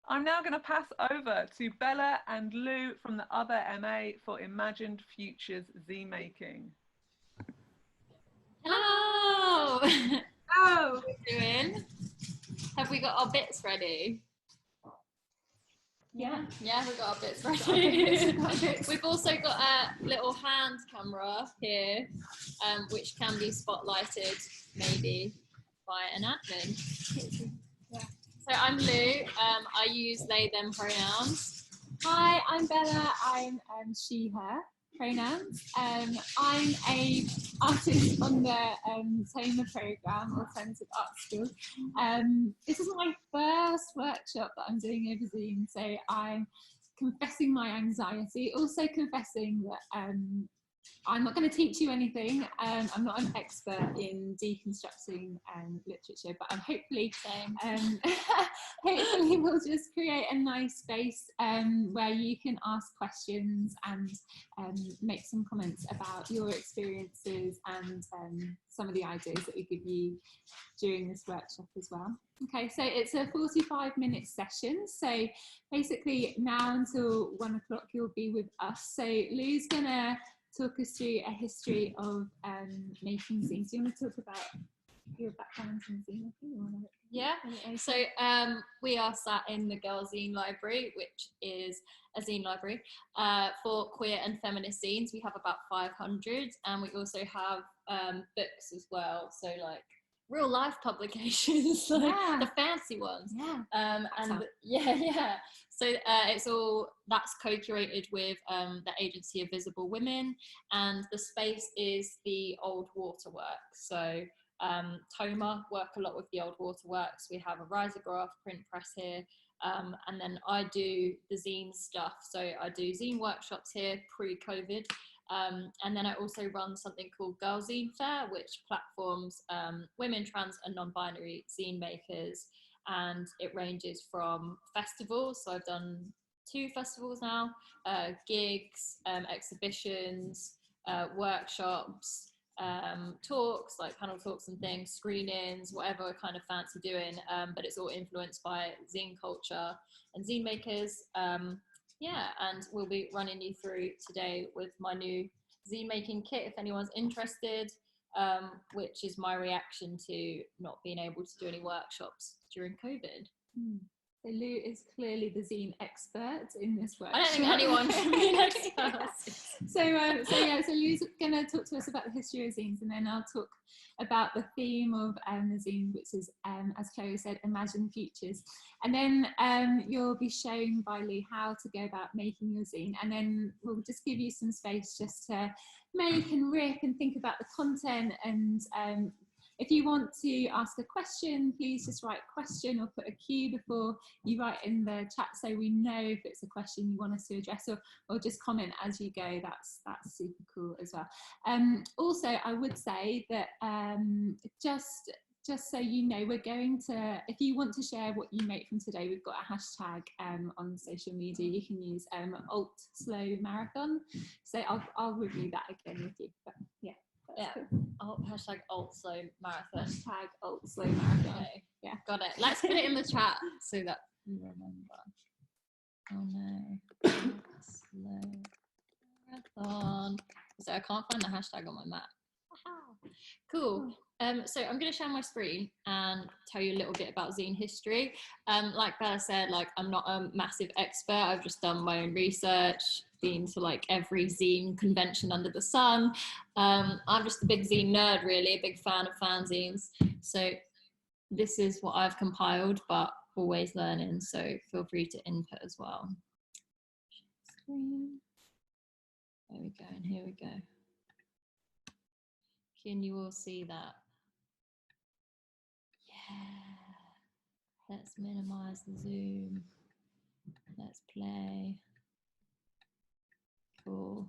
I'm now going to pass over to Bella and Lou from the other MA for Imagined Futures zine making. Hello! Oh! What are we doing? Have we got our bits ready? Yeah, we've got our bits ready. We've also got a little hand camera here, which can be spotlighted maybe by an admin. Yeah. So I'm Lou. I use they, them pronouns. Hi, I'm Bella. I'm she, her pronouns. I'm a artist on the TOMA programme, Alternative Art School. This is my first workshop that I'm doing over Zine, so I'm confessing my anxiety, also confessing that I'm not going to teach you anything. I'm not an expert in deconstructing literature, but I'm hopefully we'll just create a nice space where you can ask questions and make some comments about your experiences and some of the ideas that we give you during this workshop as well. Okay, so it's a 45-minute session. So basically now until 1 o'clock you'll be with us. So Lou's gonna talk us through a history of making zines. Do you want to talk about your background in zine making? Yeah, so we are sat in the Girl Zine Library, which is a zine library for queer and feminist zines. We have about 500, and we also have books as well, so like real life publications, like the fancy ones. So it's all that's co-curated with the Agency of Visible Women, and the space is the Old Waterworks. So TOMA work a lot with the Old Waterworks. We have a risograph print press here, and then I do the zine stuff. So I do zine workshops here pre-COVID. And then I also run something called Girl Zine Fair, which platforms women, trans and non-binary zine makers, and it ranges from festivals, so I've done 2 festivals now, gigs, exhibitions, workshops, talks, like panel talks and things, screenings, whatever I kind of fancy doing, but it's all influenced by zine culture and zine makers. Yeah, and we'll be running you through today with my new zine making kit if anyone's interested, which is my reaction to not being able to do any workshops during COVID. So Lou is clearly the zine expert in this workshop. I don't think anyone can be an expert. So Lou's going to talk to us about the history of zines, and then I'll talk about the theme of the zine, which is, as Chloe said, Imagine Futures. And then you'll be shown by Lou how to go about making your zine, and then we'll just give you some space just to make and rip and think about the content. And if you want to ask a question, please just write question or put a Q before you write in the chat, so we know if it's a question you want us to address, or just comment as you go. That's super cool as well. Also, I would say that just so you know, we're going to, if you want to share what you make from today, we've got a hashtag on social media. You can use #AltSlowMarathon. So I'll review that again with you. But yeah. Cool. Hashtag #AltSlowMarathon. Hashtag #AltSlowMarathon. Okay. Yeah. Got it. Let's put it in the chat so that you remember. Oh no. Slow marathon. So I can't find the hashtag on my map. Cool. So I'm going to share my screen and tell you a little bit about zine history. Like Bella said, like I'm not a massive expert. I've just done my own research, been to like every zine convention under the sun. I'm just a big zine nerd, really, a big fan of fanzines. So this is what I've compiled, but always learning. So feel free to input as well. Screen. There we go, and here we go. Can you all see that? Yeah. Let's minimize the zoom. Let's play. Cool.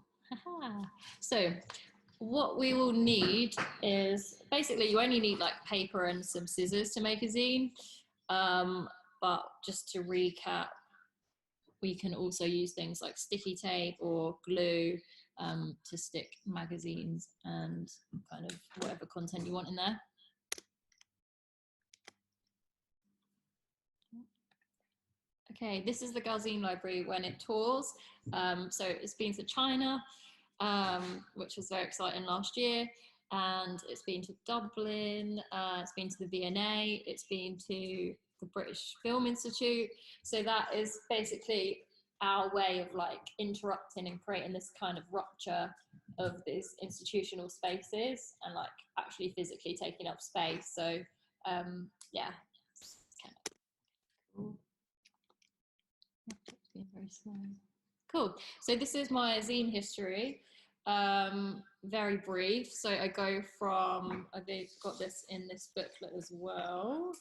So what we will need is, basically you only need like paper and some scissors to make a zine. But just to recap, we can also use things like sticky tape or glue to stick magazines and kind of whatever content you want in there. Okay, this is the Girl Zine library when it tours. So it's been to China, which was very exciting last year, and it's been to Dublin, it's been to the V&A, it's been to the British Film Institute. So that is basically our way of like interrupting and creating this kind of rupture of these institutional spaces and like actually physically taking up space. So yeah, it's kind of cool. Being very slow. Cool. So this is my zine history. Very brief. So I go from, I've got this in this booklet as well.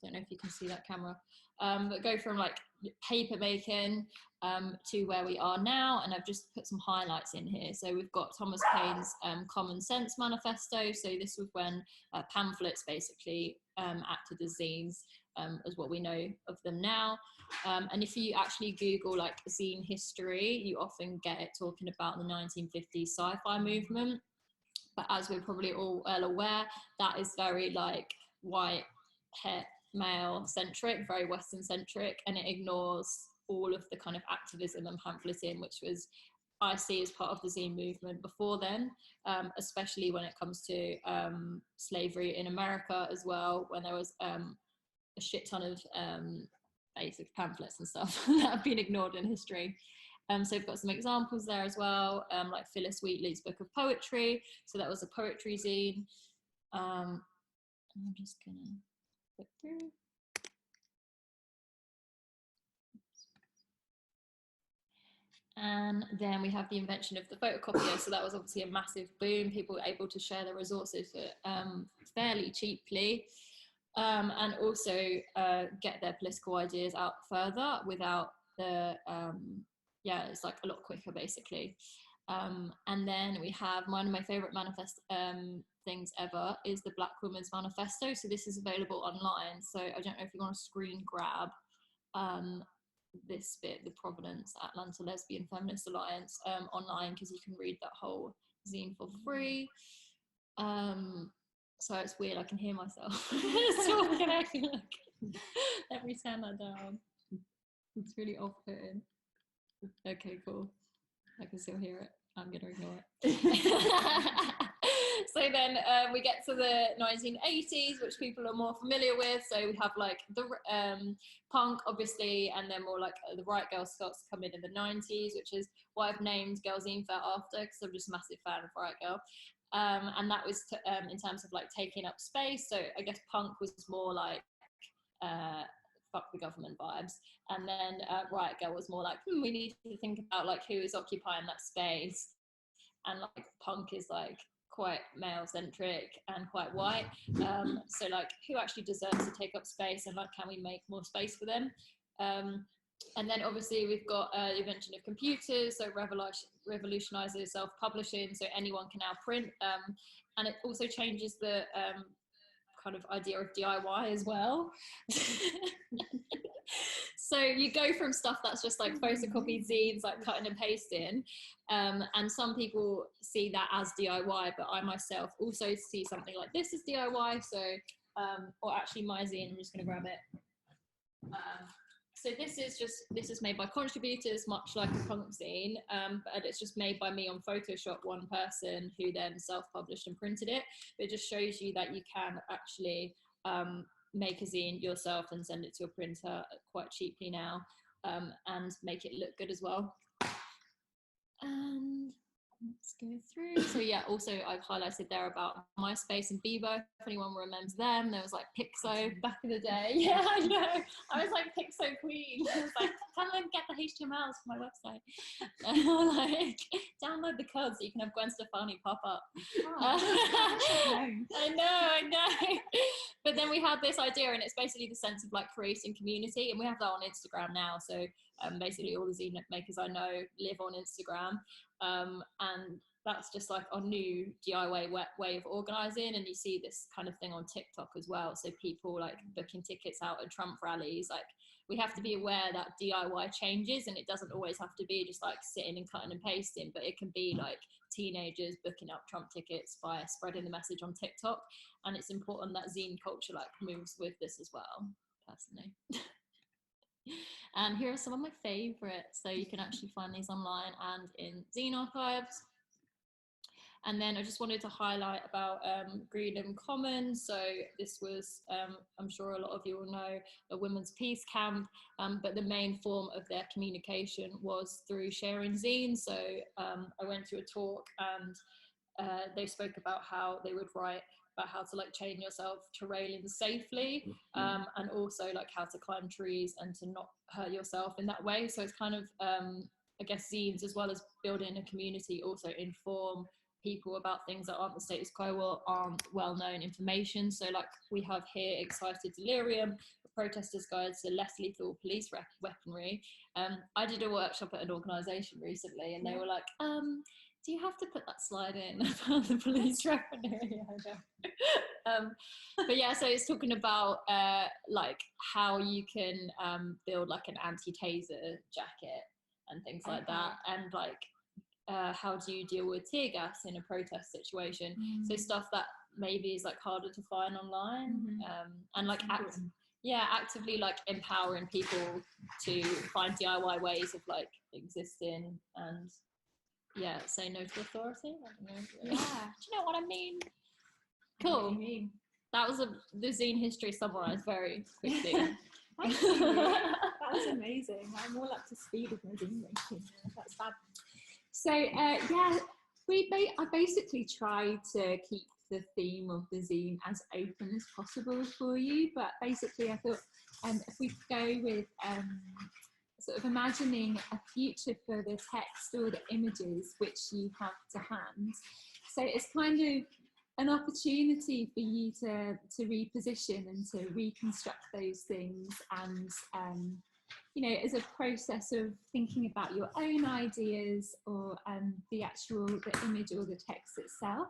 Don't know if you can see that camera. But go from like paper making to where we are now, and I've just put some highlights in here. So we've got Thomas Paine's Common Sense Manifesto. So this was when pamphlets basically acted as zines, as what we know of them now. And if you actually Google like zine history, you often get it talking about the 1950s sci-fi movement. But as we're probably all well aware, that is very like white, het, male centric, very Western centric, and it ignores all of the kind of activism and pamphleting, which was, I see, as part of the zine movement before then, especially when it comes to slavery in America as well, when there was a shit ton of basic pamphlets and stuff that have been ignored in history. So we've got some examples there as well, like Phyllis Wheatley's Book of Poetry. So that was a poetry zine. I'm just gonna click through. And then we have the invention of the photocopier. So that was obviously a massive boom. People were able to share their resources fairly cheaply, and also get their political ideas out further without the, yeah, it's like a lot quicker basically. And then we have one of my favorite manifest things ever is the Black Women's Manifesto. So this is available online. So I don't know if you want to screen grab this bit, the Providence Atlanta Lesbian Feminist Alliance, online, because you can read that whole zine for free. So it's weird, I can hear myself talking. I feel like, let me turn that down. It's really off-putting. Okay, cool. I can still hear it. I'm gonna ignore it. So then we get to the 1980s, which people are more familiar with. So we have like the punk, obviously, and then more like the Riot Girl starts to come in the 90s, which is what I've named Girl Zine Fair after, because I'm just a massive fan of Riot Girl. And that was in terms of like taking up space. So I guess punk was more like fuck the government vibes, and then Riot Girl was more like, we need to think about like who is occupying that space, and like punk is like quite male centric and quite white, so like who actually deserves to take up space, and like can we make more space for them. And then obviously we've got the invention of computers, so revolutionizes self-publishing, so anyone can now print, and it also changes the kind of idea of DIY as well. So you go from stuff that's just like photocopied zines, like cutting and pasting, and some people see that as DIY, but I myself also see something like this as DIY. So, or actually my zine, I'm just gonna grab it. So this is made by contributors, much like a punk zine, but it's just made by me on Photoshop, one person who then self-published and printed it. It just shows you that you can actually make a zine yourself and send it to a printer quite cheaply now, and make it look good as well. And let's go through. So yeah, also I've highlighted there about MySpace and Bebo, if anyone remembers them. There was like Pixo back in the day. Yeah, I know. I was like Pixo queen. I was like, come and get the HTMLs for my website. And like, download the code so you can have Gwen Stefani pop up. Oh, I know. But then we had this idea, and it's basically the sense of like creating community, and we have that on Instagram now. So basically all the zine makers I know live on Instagram. And that's just like our new DIY way of organizing, and you see this kind of thing on TikTok as well. So people like booking tickets out at Trump rallies. Like, we have to be aware that DIY changes, and it doesn't always have to be just like sitting and cutting and pasting, but it can be like teenagers booking up Trump tickets by spreading the message on TikTok. And it's important that zine culture like moves with this as well, personally. And here are some of my favorites. So you can actually find these online and in Zine archives. And then I just wanted to highlight about Greenham Common. So this was, I'm sure a lot of you will know, a women's peace camp, but the main form of their communication was through sharing zines. So I went to a talk and they spoke about how they would write about how to like chain yourself to railings safely, and also like how to climb trees and to not hurt yourself in that way. So it's kind of, I guess, zines, as well as building a community, also inform people about things that aren't the status quo or aren't well-known information. So like we have here Excited Delirium, a protester's guide to less lethal police weaponry. I did a workshop at an organisation recently and they were like, do you have to put that slide in about the police weaponry? But yeah, so it's talking about like how you can build like an anti-taser jacket and things like that, and like how do you deal with tear gas in a protest situation? So stuff that maybe is like harder to find online, and like actively like empowering people to find DIY ways of like existing and say no to authority. I don't know. Do you know what I mean? Cool. That was the zine history summarised very quickly. Thank you. That was amazing. I'm all up to speed with my zine making. That's fab. So I basically tried to keep the theme of the zine as open as possible for you, but basically I thought if we go with sort of imagining a future for the text or the images which you have to hand. So it's kind of an opportunity for you to reposition and to reconstruct those things, and you know, as a process of thinking about your own ideas or the image or the text itself.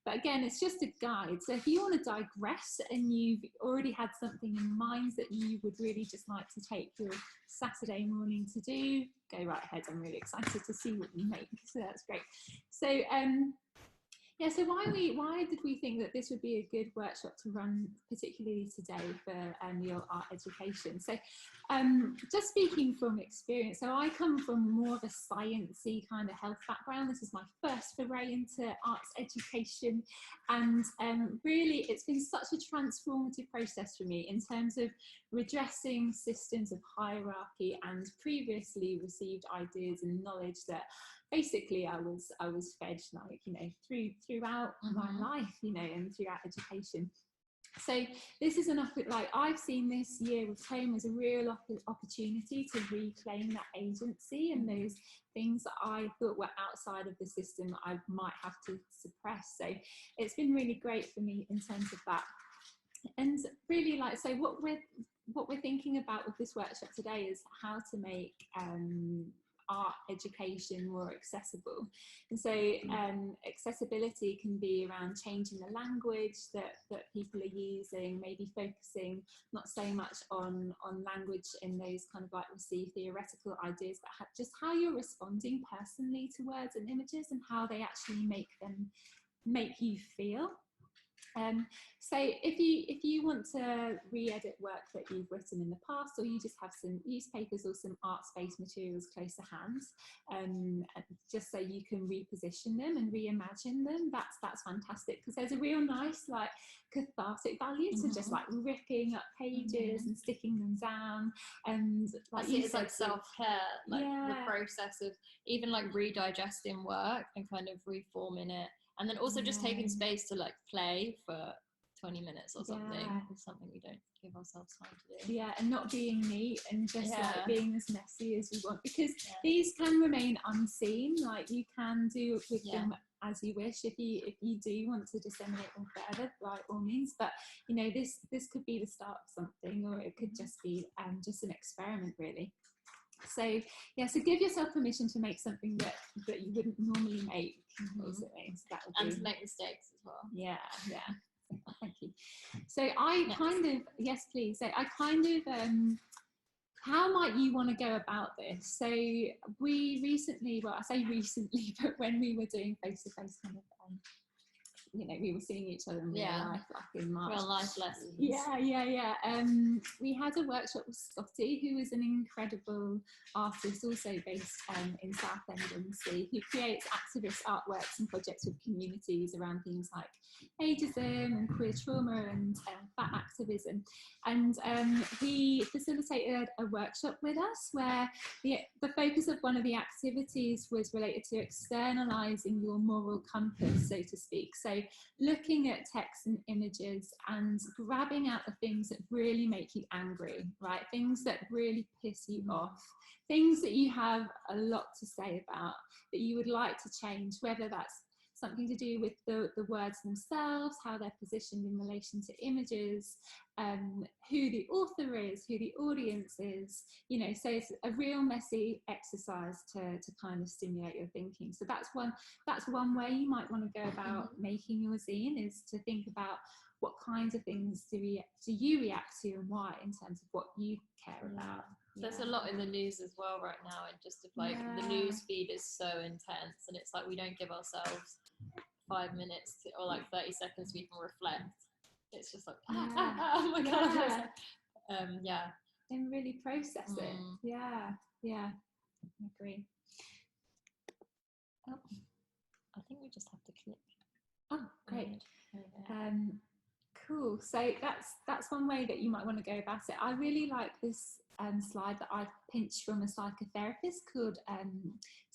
But again, it's just a guide. So if you want to digress and you've already had something in mind that you would really just like to take your Saturday morning to do, go right ahead. I'm really excited to see what you make. So that's great. So so why did we think that this would be a good workshop to run, particularly today for your art education? So just speaking from experience, so I come from more of a sciencey kind of health background. This is my first foray into arts education, and really it's been such a transformative process for me in terms of redressing systems of hierarchy and previously received ideas and knowledge that basically I was fed, like, you know, throughout my life, you know, and throughout education. So this is like I've seen this year with TOMA as a real opportunity to reclaim that agency and those things that I thought were outside of the system that I might have to suppress. So it's been really great for me in terms of that. And really, like, so what we're thinking about with this workshop today is how to make art education more accessible. And so accessibility can be around changing the language that people are using, maybe focusing not so much on language in those kind of like received theoretical ideas, but just how you're responding personally to words and images and how they actually make you feel. So if you want to re-edit work that you've written in the past, or you just have some newspapers or some art-based materials close to hand, just so you can reposition them and reimagine them, that's fantastic, because there's a real nice like cathartic value to just like ripping up pages and sticking them down, and like it's like self-care, like the process of even like redigesting work and kind of reforming it. And then also just taking space to like play for 20 minutes or something. It's something we don't give ourselves time to do. Yeah, and not being neat and just like being as messy as we want, because these can remain unseen. Like you can do with them as you wish if you do want to disseminate them further, by all means. But you know, this could be the start of something, or it could just be just an experiment, really. So so give yourself permission to make something that you wouldn't normally make, basically. So that would be, and to make mistakes as well. Thank you. So I kind of, yes please, so I kind of how might you want to go about this? So we recently, well I say recently, but when we were doing face-to-face kind of you know, we were seeing each other in real life, like in March. Real life lessons. Yeah. We had a workshop with Scotty, who is an incredible artist, also based in Southend, who creates activist artworks and projects with communities around things like ageism and queer trauma and fat activism. And he facilitated a workshop with us where the focus of one of the activities was related to externalizing your moral compass, so to speak. So looking at text and images and grabbing out the things that really make you angry, right? Things that really piss you off, things that you have a lot to say about, that you would like to change, whether that's something to do with the words themselves, how they're positioned in relation to images, who the author is, who the audience is, you know, so it's a real messy exercise to kind of stimulate your thinking. So that's one way you might want to go about making your zine, is to think about what kinds of things do you react to and why, in terms of what you care about. There's a lot in the news as well right now, and just like the news feed is so intense, and it's like we don't give ourselves 5 minutes or like 30 seconds to even reflect. It's just like oh my god, and really process it. I agree. Oh, I think we just have to click. Oh, great. Cool. So that's one way that you might want to go about it. I really like this slide that I pinched from a psychotherapist called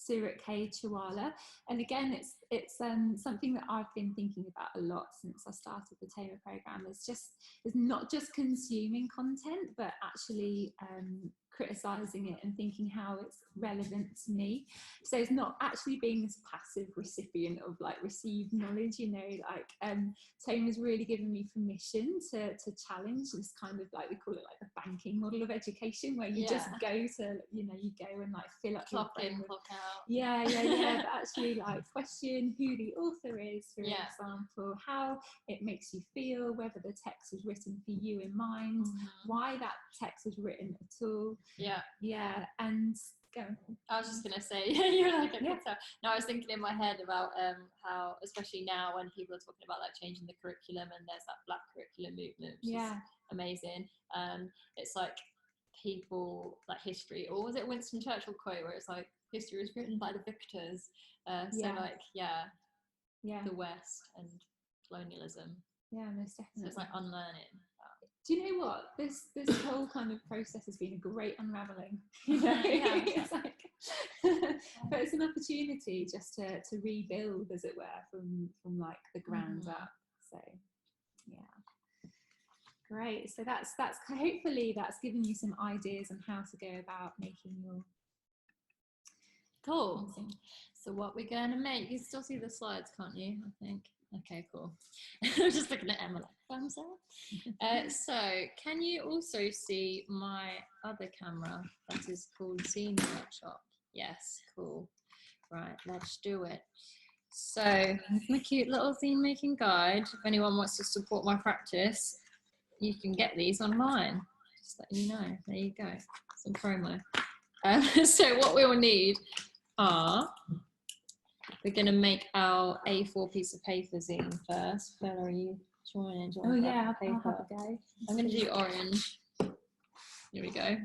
URgh, and again, it's something that I've been thinking about a lot since I started the TOMA program. It's not just consuming content, but actually criticizing it and thinking how it's relevant to me. So it's not actually being this passive recipient of like received knowledge, you know, like TOMA's really given me permission to challenge this kind of, like, we call it like the banking model of education, where you just go to, you know, you go and like fill up clock your brain in, clock out. But actually like question who the author is, for example, how it makes you feel, whether the text was written for you in mind, why that text was written at all. And go. I was just gonna say, you're like, I can tell. No, I was thinking in my head about how, especially now when people are talking about like changing the curriculum, and there's that Black curriculum movement, which is amazing. It's like people like history, or was it Winston Churchill quote where it's like history was written by the victors? So like the West and colonialism. Most definitely. So it's like unlearning. Do you know what? This whole kind of process has been a great unraveling. You know, it's like, but it's an opportunity just to rebuild, as it were, from like the ground up. So great. So that's hopefully that's given you some ideas on how to go about making your cool. So what we're going to make, you still see the slides, can't you? I think. Okay, cool. I'm just looking at Emma like, thumbs up. So can you also see my other camera that is called Zine Workshop? Yes, cool. Right, let's do it. So here's my cute little zine making guide. If anyone wants to support my practice, you can get these online. Just letting you know. There you go. Some promo. So what we will need are, we're going to make our A4 piece of paper zine first. Bella, are you joining? I'll have a go. I'm going to do orange. Here we go.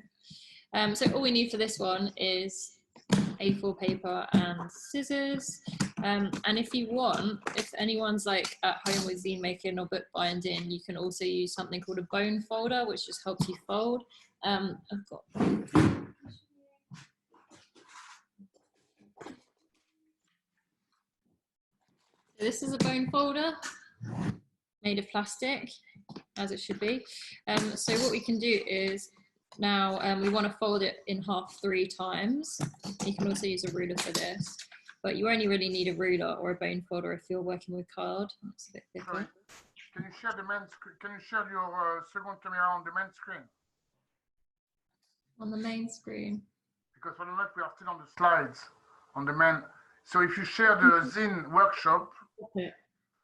So all we need for this one is A4 paper and scissors. And if you want, if anyone's like at home with zine making or book binding, you can also use something called a bone folder, which just helps you fold. I've got... This is a bone folder made of plastic, as it should be. So what we can do is, now we want to fold it in half 3 times. You can also use a ruler for this, but you only really need a ruler or a bone folder if you're working with card. It's a bit thicker. Sorry. Can you share the main screen? Can you share your second camera on the main screen? On the main screen. Because for the moment we are still on the slides on the main. So if you share the Zine workshop,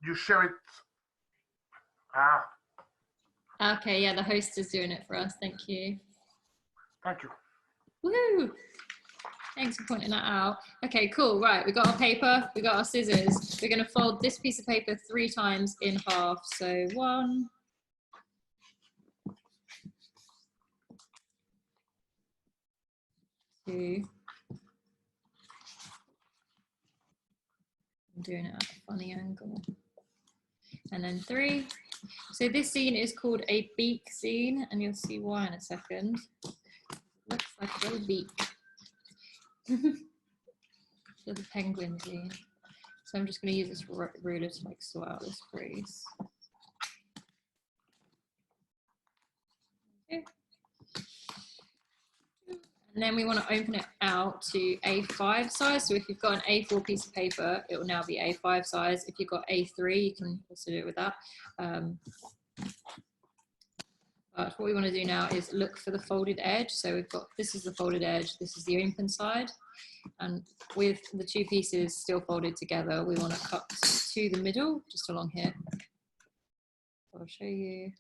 you share it. Okay, yeah, the host is doing it for us. Thank you. Thank you. Woo! Thanks for pointing that out. Okay, cool. Right, we got our paper, we got our scissors. We're going to fold this piece of paper 3 times in half. So 1, 2. I'm doing it at a funny angle. And then 3. So this scene is called a beak scene, and you'll see why in a second. Looks like a little beak. Little penguin scene. So I'm just going to use this ruler to like sort out this crease. Okay. And then we want to open it out to A5 size. So if you've got an A4 piece of paper, it will now be A5 size. If you've got A3, you can also do it with that. But what we want to do now is look for the folded edge. So we've got, this is the folded edge, this is the open side. And with the 2 pieces still folded together, we want to cut to the middle, just along here. I'll show you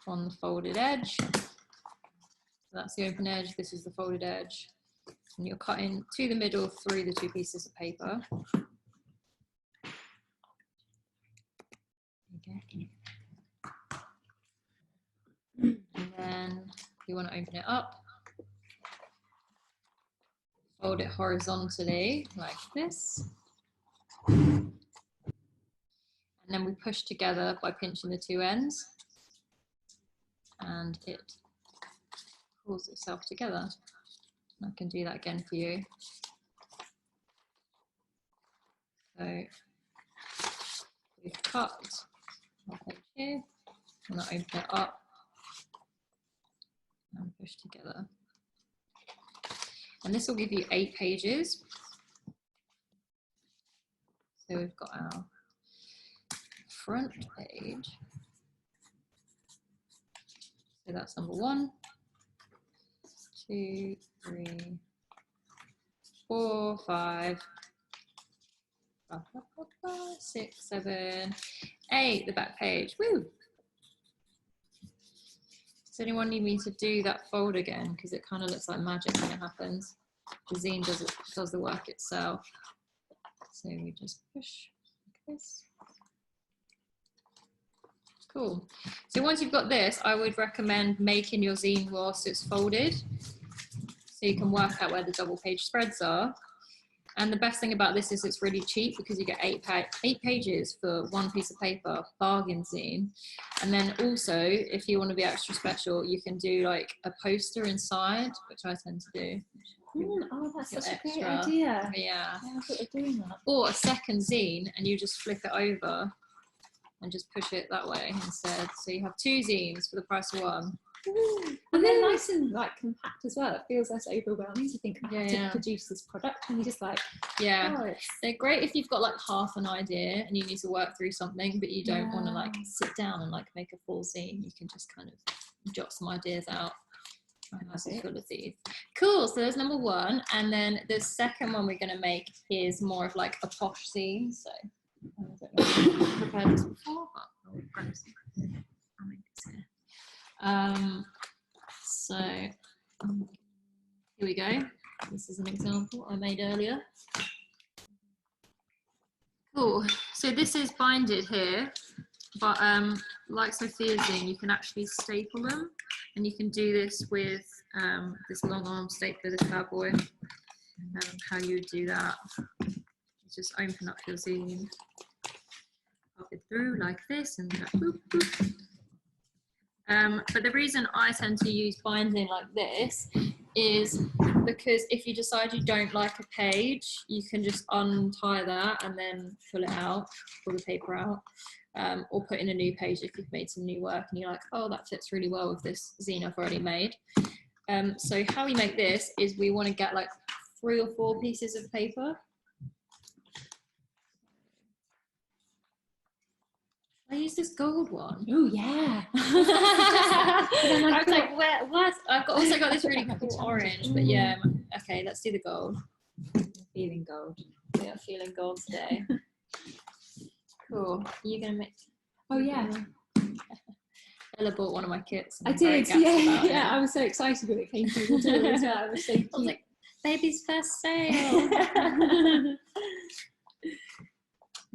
on the folded edge. That's the open edge, this is the folded edge. And you're cutting to the middle through the 2 pieces of paper. Okay. And then you want to open it up. Fold it horizontally like this. And then we push together by pinching the 2 ends. And it pulls itself together. I can do that again for you. So we've cut our page here. I'm going to open it up and push together. And this will give you 8 pages. So we've got our front page. So that's number 1, 2, 3, 4, 5, 6, 7, 8, the back page. Woo! Does anyone need me to do that fold again? Because it kind of looks like magic when it happens. The zine does the work itself. So we just push like this. Cool. So once you've got this, I would recommend making your zine whilst it's folded, so you can work out where the double page spreads are. And the best thing about this is it's really cheap because you get 8 pages for 1 piece of paper, bargain zine. And then also, if you want to be extra special, you can do like a poster inside, which I tend to do. Oh, that's such a great extra. idea. Yeah. I thought of doing that. Or a second zine, and you just flip it over and just push it that way instead. So you have 2 zines for the price of 1. And they're nice and like compact as well. It feels less overwhelming to think about to produce this product, and you just like, oh, they're great if you've got like half an idea and you need to work through something, but you don't want to like sit down and like make a full scene. You can just kind of jot some ideas out. My house is full of these. Cool. So there's number 1, and then the second one we're going to make is more of like a posh scene. So I don't know if I've prepared this before, but I'll grab some. I'll make this here. So here we go. This is an example I made earlier. Cool. So this is binded here, but like Sophia's zine, you can actually staple them, and you can do this with this long arm stapler, this bad boy. How you do that? You just open up your zine, pop it through like this, and boop, boop. But the reason I tend to use binding like this is because if you decide you don't like a page, you can just untie that and then pull it out, pull the paper out, or put in a new page if you've made some new work and you're like, oh, that fits really well with this zine I've already made. So how we make this is we want to get like 3 or 4 pieces of paper. I use this gold one. Oh yeah. I was like, what? I've also got this really cool orange, but yeah. Okay, let's do the gold. I'm feeling gold. We are feeling gold today. Cool. Are you gonna make? Oh yeah. Ella bought one of my kits. I did. Yeah. I was so excited when it came through the door as well. I was so cute. I was like, Baby's first sale.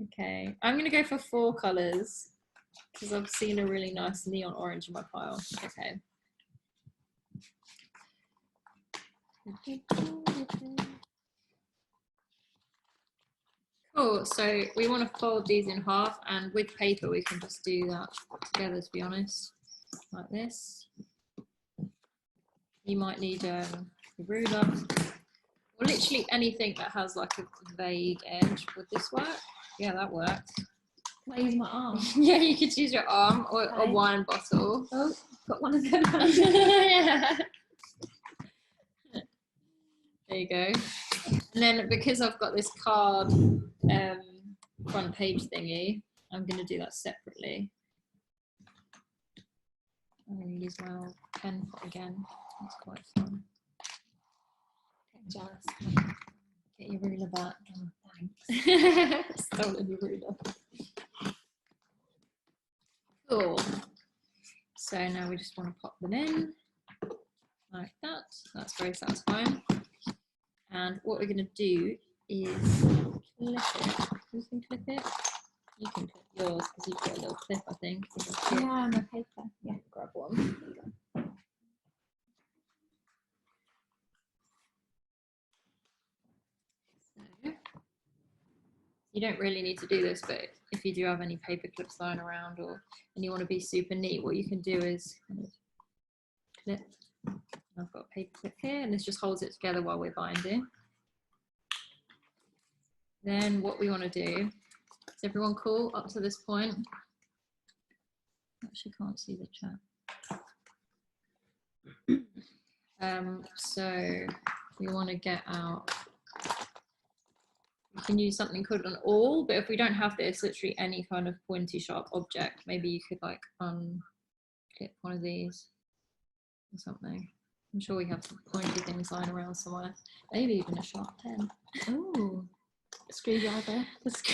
Okay, I'm gonna go for 4 colours because I've seen a really nice neon orange in my pile. Okay. Cool, so we want to fold these in half, and with paper we can just do that together, to be honest, like this. You might need a ruler, or literally anything that has like a vague edge. Would this work? Yeah, that works. Can I use my arm? Yeah, you could use your arm or a wine bottle. Oh, got one of them. Yeah. There you go. And then because I've got this card front page thingy, I'm going to do that separately. I'm going to use my old pen again. That's quite fun. Just Get your ruler back. oh, thanks. Stolen your ruler. Cool. So now we just want to pop them in like that. That's very satisfying. And what we're going to do is clip it. Who can clip it? You can clip yours because you've got a little clip, I think. Yeah, my paper. Yeah, Grab one. There you go. So, you don't really need to do this, but if you do have any paper clips lying around and you want to be super neat, what you can do is kind of clip. I've got a paper clip here, and this just holds it together while we're binding. Then what we want to do, is everyone cool up to this point? Actually can't see the chat. So we want to get out, we can use something called an awl, but if we don't have this, literally any kind of pointy sharp object, maybe you could like unclip one of these or something. I'm sure we have some pointy things lying around somewhere. Maybe even a sharp pen. Oh, screwdriver.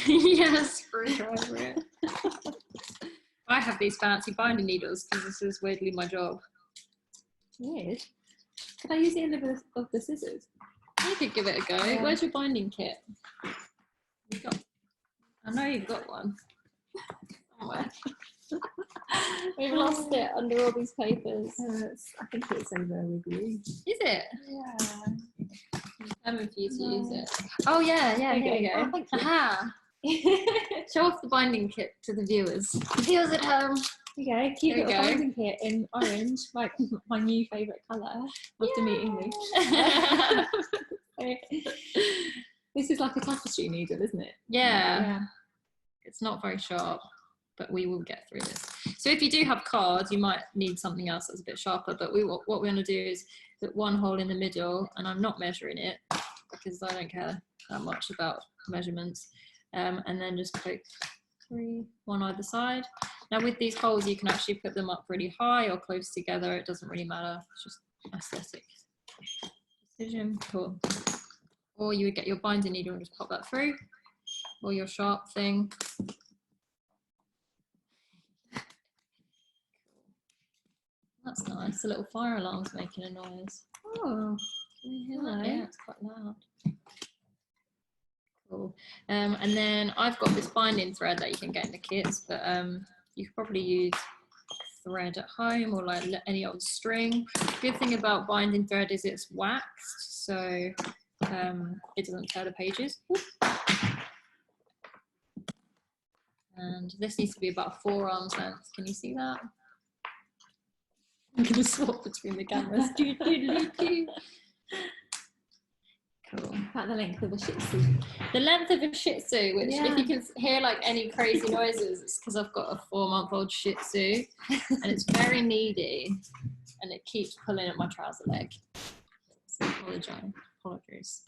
Yeah, screwdriver. I have these fancy binding needles because this is weirdly my job. Weird. Could I use the end of the scissors? You could give it a go. Yeah. Where's your binding kit? I know you've got one. Somewhere. We've lost it under all these papers. I think it's over with you. Is it? Yeah. I'm for you to use it. Oh yeah, here we go. Oh, thank you. Aha! Show off the binding kit to the viewers. The viewers at home. Okay, cute There we little go. binding kit in orange, like my new favourite colour after meeting me. This is like a tapestry needle, isn't it? Yeah. It's not very sharp, but we will get through this. So if you do have cards, you might need something else that's a bit sharper, but what we're going to do is put one hole in the middle, and I'm not measuring it because I don't care that much about measurements, and then just poke 3, one either side. Now with these holes, you can actually put them up really high or close together. It doesn't really matter. It's just aesthetic decision. Cool. Or you would get your binding needle and just pop that through, or your sharp thing. That's nice. The little fire alarm's making a noise. Oh, Can you hear that? Yeah, it's quite loud. Cool. And then I've got this binding thread that you can get in the kits, but you could probably use thread at home or like any old string. Good thing about binding thread is it's waxed, so it doesn't tear the pages. And this needs to be about 4 arms length. Can you see that? I'm going to swap between the cameras. Cool. about the length of a Shih Tzu. The length of a Shih Tzu, which if you can hear like any crazy noises, it's because I've got a 4-month-old Shih Tzu and it's very needy and it keeps pulling at my trouser leg. So apologies.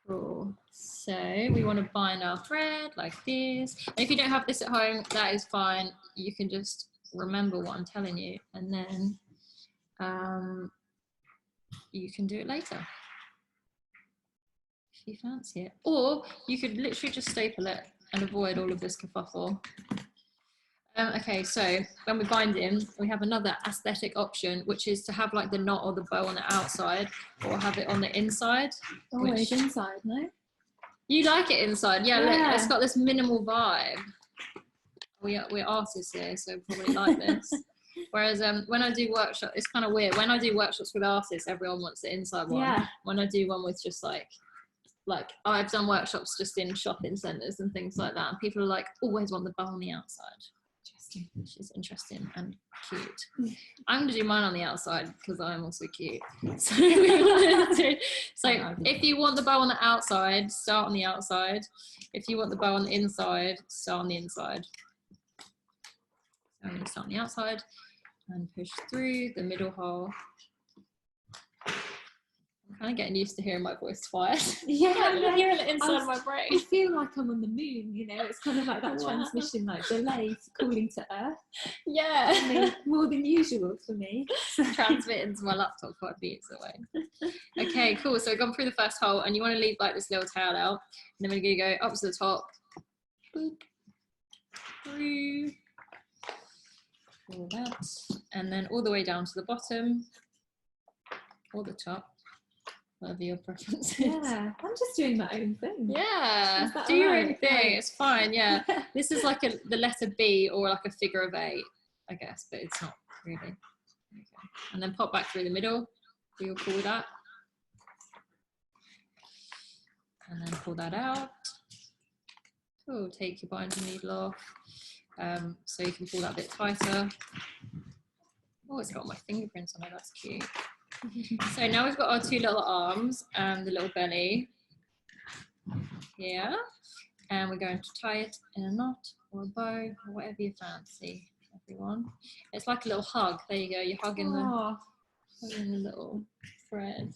Cool. So we want to bind our thread like this. And if you don't have this at home, that is fine. You can just remember what I'm telling you, and then you can do it later if you fancy it. Or you could literally just staple it and avoid all of this kerfuffle. Okay, so when we bind him, we have another aesthetic option, which is to have like the knot or the bow on the outside, or have it on the inside. Always inside, no? You like it inside, yeah. Yeah. Look, it's got this minimal vibe. We're artists here, so probably like this. Whereas when I do workshops, it's kind of weird. When I do workshops with artists, everyone wants the inside one. Yeah. When I do one with just like I've done workshops just in shopping centres and things like that, and people are like, always want the bow on the outside. Interesting. Which is interesting and cute. I'm gonna do mine on the outside because I'm also cute. So, if you want the bow on the outside, start on the outside. If you want the bow on the inside, start on the inside. So I'm gonna start on the outside and push through the middle hole. I'm kind of getting used to hearing my voice twice. Yeah, I'm hearing it inside my brain. I feel like I'm on the moon, you know, it's kind of like that transmission, like delay calling to Earth. Yeah. More than usual for me. Transmitting to my laptop 5 meters away. Okay, cool. So we've gone through the first hole, and you want to leave like this little tail out. And then we're going to go up to the top. Boop. Through. All that. And then all the way down to the bottom. Or the top. Whatever your preference is. Yeah, I'm just doing my own thing. Yeah, do your own thing. It's fine. Yeah, this is like the letter B or like a figure of 8, I guess, but it's not really. Okay. And then pop back through the middle. We'll pull that, and then pull that out. Cool. Take your binding needle off, so you can pull that a bit tighter. Oh, it's got my fingerprints on it. That's cute. So now we've got our 2 little arms and the little belly here, and we're going to tie it in a knot or a bow or whatever you fancy, everyone. It's like a little hug. There you go. You're hugging the little thread.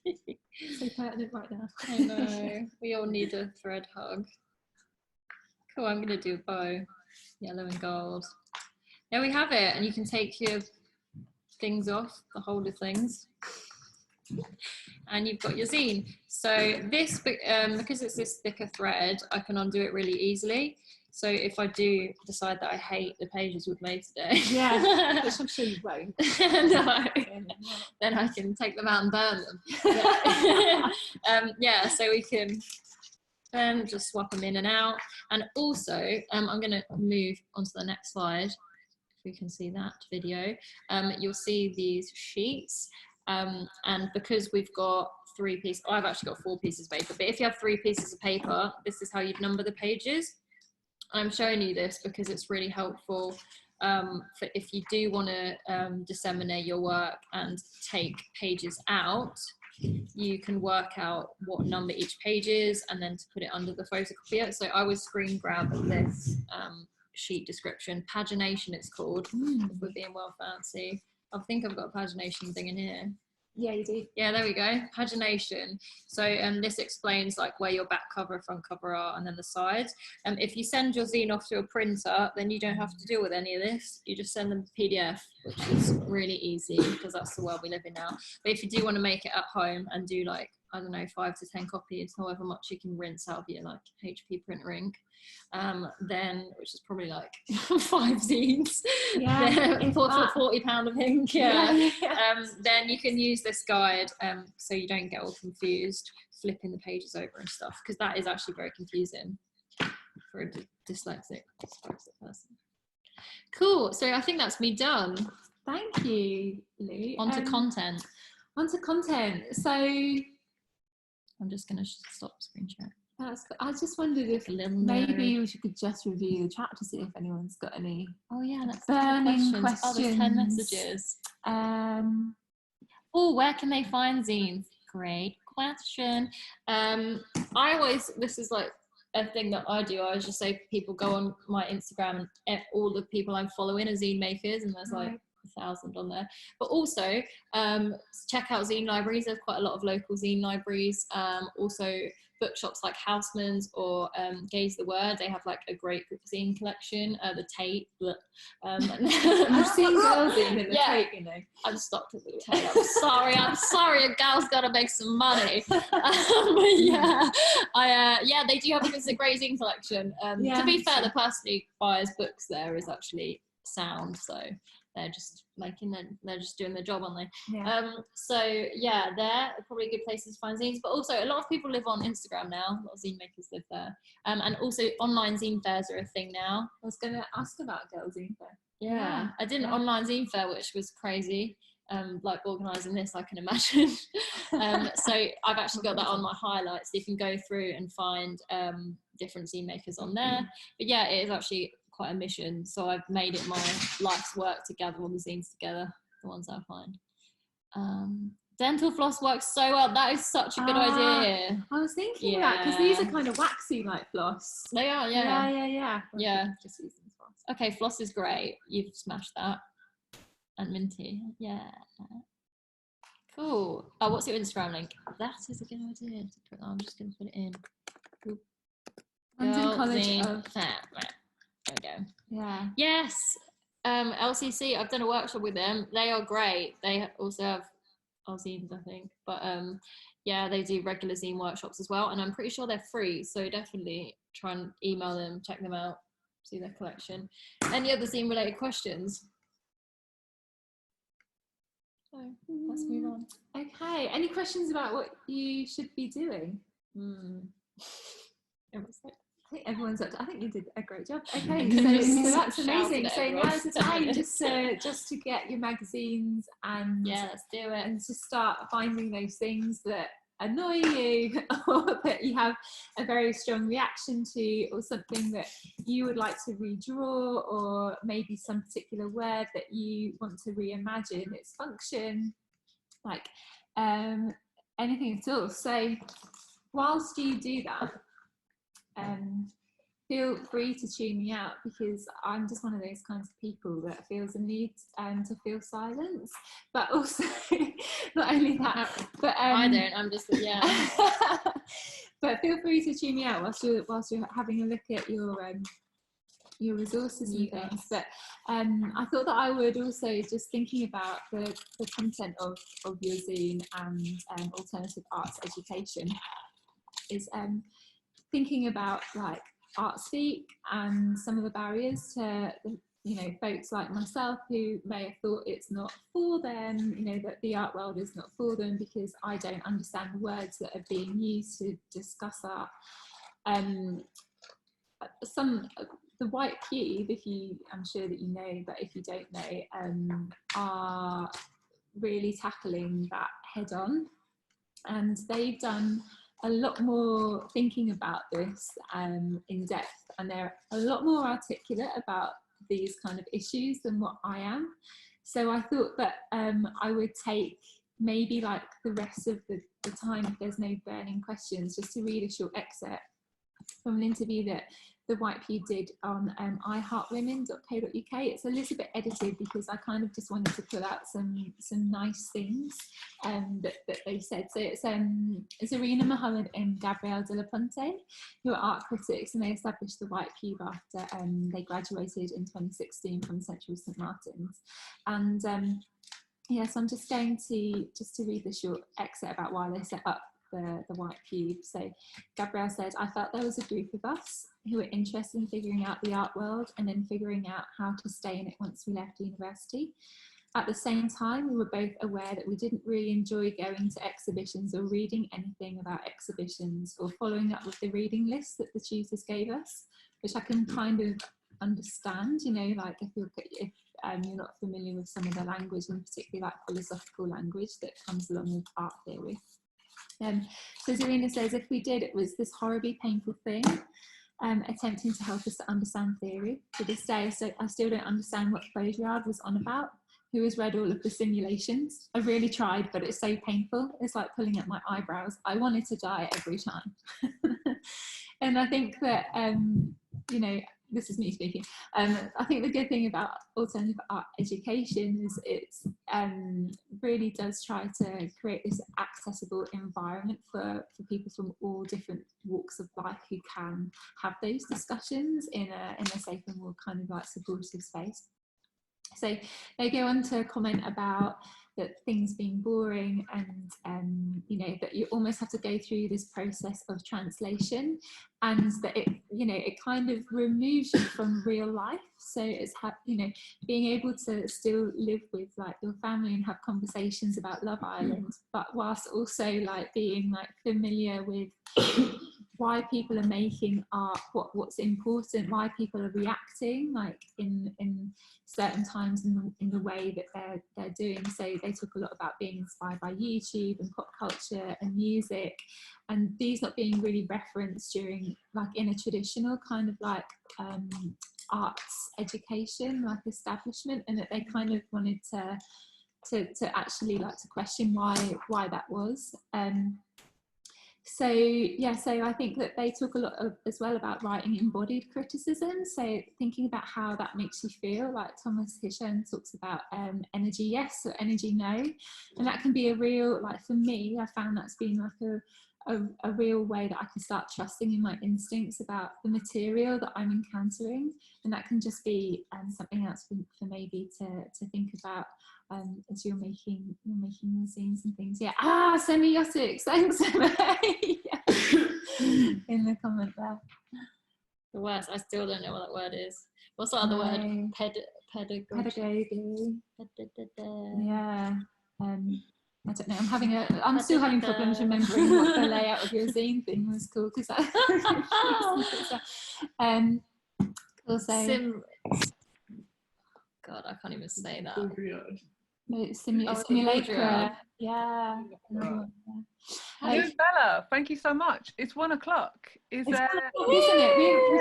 So pertinent right now. I know. We all need a thread hug. Cool. I'm going to do a bow, yellow and gold. There we have it, and you can take your things off, the holder things, and you've got your zine. So this, because it's this thicker thread, I can undo it really easily. So if I do decide that I hate the pages we've made today, yeah, which I'm sure you won't, no, then I can take them out and burn them. Yeah, so we can then just swap them in and out. And also, I'm going to move onto the next slide. You can see that video. You'll see these sheets, and because we've got 3 pieces, I've actually got 4 pieces of paper, but if you have 3 pieces of paper, this is how you'd number the pages. I'm showing you this because it's really helpful for if you do want to disseminate your work and take pages out, you can work out what number each page is and then to put it under the photocopier. So I would screen grab this sheet description. Pagination it's called, if we're being well fancy. I think I've got a pagination thing in here. Yeah, you do. Yeah, there we go. Pagination. So this explains like where your back cover, front cover are, and then the sides. If you send your zine off to a printer, then you don't have to deal with any of this. You just send them PDF, which is really easy because that's the world we live in now. But if you do want to make it at home and do like, I don't know, 5 to 10 copies, however much you can rinse out of your like HP printer ink, then, which is probably like 5 zines, yeah, for £40 of ink, yeah. Then you can use this guide, so you don't get all confused flipping the pages over and stuff, because that is actually very confusing for a dyslexic person. Cool, so I think that's me done. Thank you, Lou. On to content. On to content. So I'm just going to stop screen share. I just wondered if maybe we could just review the chat to see if anyone's got any that's burning questions. Oh, there's 10 messages. Oh, where can they find zines? Great question. This is like a thing that I do. I always just say people go on my Instagram and all the people I'm following are zine makers, and there's like 1,000 on there. But also check out zine libraries. There's quite a lot of local zine libraries. Also bookshops like Houseman's or Gaze the Word, they have like a great zine collection. The Tate, I've seen girls in the Tate, you know. I've stopped at the Tate. I'm sorry, a gal's got to make some money. They do have a great zine collection. To be fair, the person who buys books there is actually sound, so they're just they're just doing their job, aren't they? They're probably good places to find zines, but also a lot of people live on Instagram now. A lot of zine makers live there, and also online zine fairs are a thing now. I was going to ask about Girl Zine Fair. I did an online zine fair, which was crazy. Like organising this, I can imagine. So I've actually got that on my highlights. You can go through and find different zine makers on there. But yeah, it is actually quite a mission. So I've made it my life's work to gather all the zines together, the ones I find. Dental floss works so well. That is such a good idea. I was thinking that because these are kind of waxy like floss. They are, Yeah. Just using floss. Okay, floss is great. You've smashed that. And minty, yeah. Cool. Oh, what's your Instagram link? That is a good idea to put. I'm just going to put it in. London College of Fair. There we go. Yeah. Yes. LCC. I've done a workshop with them. They are great. They also have zines, I think. But they do regular zine workshops as well, and I'm pretty sure they're free. So definitely try and email them, check them out, see their collection. Any other zine related questions? So let's move on. Okay. Any questions about what you should be doing? I think you did a great job. Okay, so that's amazing. So now's the time just to get your magazines and let's do it, and to start finding those things that annoy you or that you have a very strong reaction to, or something that you would like to redraw, or maybe some particular word that you want to reimagine its function, like anything at all. So whilst you do that, feel free to tune me out, because I'm just one of those kinds of people that feels a need to feel silence, but also not only that, but I don't. I'm just but feel free to tune me out whilst you're having a look at your resources and things. But I thought that I would also, just thinking about the content of your zine and alternative arts education, is thinking about like Art Speak and some of the barriers to, folks like myself who may have thought it's not for them, that the art world is not for them because I don't understand the words that are being used to discuss art. The White Cube, I'm sure that you know, but if you don't know, are really tackling that head on, and they've done a lot more thinking about this in depth, and they're a lot more articulate about these kind of issues than what I am. So I thought that I would take maybe like the rest of the time, if there's no burning questions, just to read a short excerpt from an interview that the White Cube did on iheartwomen.co.uk. It's a little bit edited because I kind of just wanted to pull out some nice things that they said. So it's Irina Mulholland and Gabrielle De La Ponte, who are art critics, and they established the White Cube after they graduated in 2016 from Central St Martin's. And so I'm just going to read the short excerpt about why they set up the White Cube. So Gabrielle said, "I felt there was a group of us who were interested in figuring out the art world and then figuring out how to stay in it once we left university. At the same time, we were both aware that we didn't really enjoy going to exhibitions or reading anything about exhibitions or following up with the reading list that the tutors gave us," which I can kind of understand, like if you're not familiar with some of the language, and particularly like philosophical language that comes along with art theory. So Zarina says, "If we did, it was this horribly painful thing, attempting to help us to understand theory. To this day, I still don't understand what Baudrillard was on about. Who has read all of the simulations? I really tried, but it's so painful. It's like pulling at my eyebrows. I wanted to die every time." And I think that, this is me speaking. I think the good thing about alternative art education is it's really does try to create this accessible environment for people from all different walks of life who can have those discussions in a safe and more kind of like supportive space. So they go on to comment about that things being boring and you know, that you almost have to go through this process of translation, and that it, you know, it kind of removes you from real life. So it's you know, being able to still live with like your family and have conversations about Love Island, but whilst also like being like familiar with why people are making art, what's important, why people are reacting like in certain times in the way that they're doing. So they talk a lot about being inspired by YouTube and pop culture and music, and these not being really referenced during like in a traditional kind of like arts education like establishment, and that they kind of wanted to actually like to question why that was. So yeah, so I think that they talk a lot as well about writing embodied criticism, so thinking about how that makes you feel. Like Thomas Hishon talks about energy yes or energy no, and that can be a real, like for me, I found that's been like a real way that I can start trusting in my instincts about the material that I'm encountering, and that can just be something else for maybe to think about as you're making your zines and things. Yeah. Semiotics. Thanks, Emma. In the comment there. The worst. I still don't know what that word is. What's the other word? Pedagogy. Yeah. I don't know. I'm still having problems remembering what the layout of your zine thing was called, because also. God, I can't even say that. Simulacra. Yeah. Bella, thank you so much. It's 1 o'clock. Isn't it? We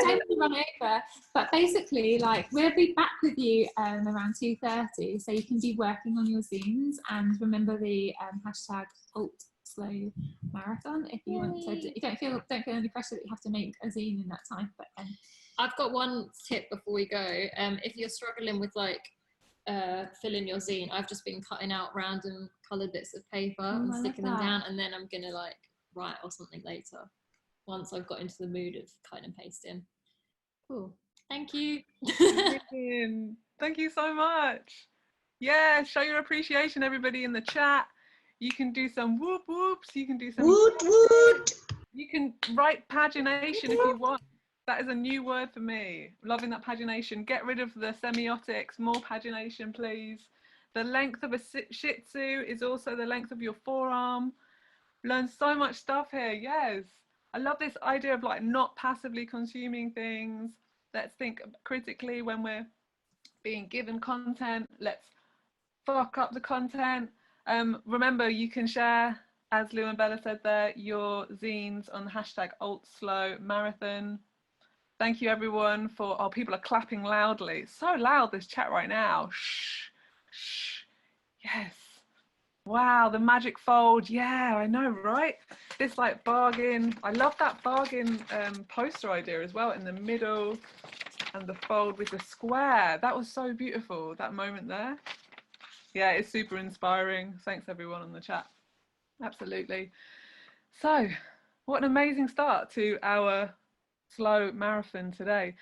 don't run over, but basically, like, we'll be back with you around 2:30, so you can be working on your zines, and remember the hashtag #AltSlow marathon if you want to. You don't feel any pressure that you have to make a zine in that time, but I've got one tip before we go. If you're struggling with like filling your zine, I've just been cutting out random coloured bits of paper and sticking them down, and then I'm gonna like write or something later once I've got into the mood of cutting and pasting. Cool. Thank you. Thank you so much. Yeah, show your appreciation, everybody in the chat. You can do some whoop whoops. You can do some woot woot. You can write pagination if you want. That is a new word for me. Loving that pagination. Get rid of the semiotics. More pagination, please. The length of a shih tzu is also the length of your forearm. Learn so much stuff here. Yes. I love this idea of like not passively consuming things. Let's think critically when we're being given content. Let's fuck up the content. Remember, you can share, as Lou and Bella said there, your zines on the hashtag #AltSlowMarathon. Thank you everyone for, oh, people are clapping loudly. It's so loud, this chat right now. Shh, shh, yes. Wow, the magic fold. Yeah, I know, right? This like bargain. I love that bargain poster idea as well, in the middle, and the fold with the square. That was so beautiful, that moment there. Yeah, it's super inspiring. Thanks everyone on the chat. Absolutely. So, what an amazing start to our slow marathon today.